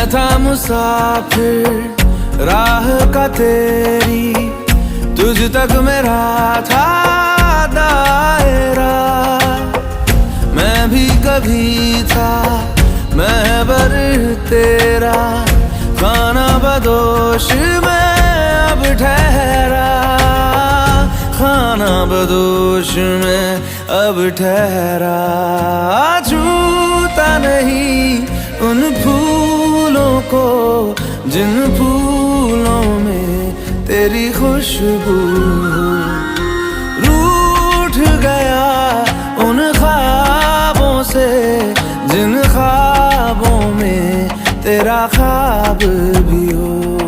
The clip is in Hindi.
मैं था मुसाफिर राह का तेरी, तुझ तक मेरा था दायरा। मैं भी कभी था महबर तेरा, खाना बदोश में अब ठहरा, खाना बदोश में अब ठहरा। छूता नहीं उन फूलों को जिन फूलों में तेरी खुशबू, रूठ गया उन ख्वाबों से जिन ख्वाबों में तेरा ख्वाब भी हो।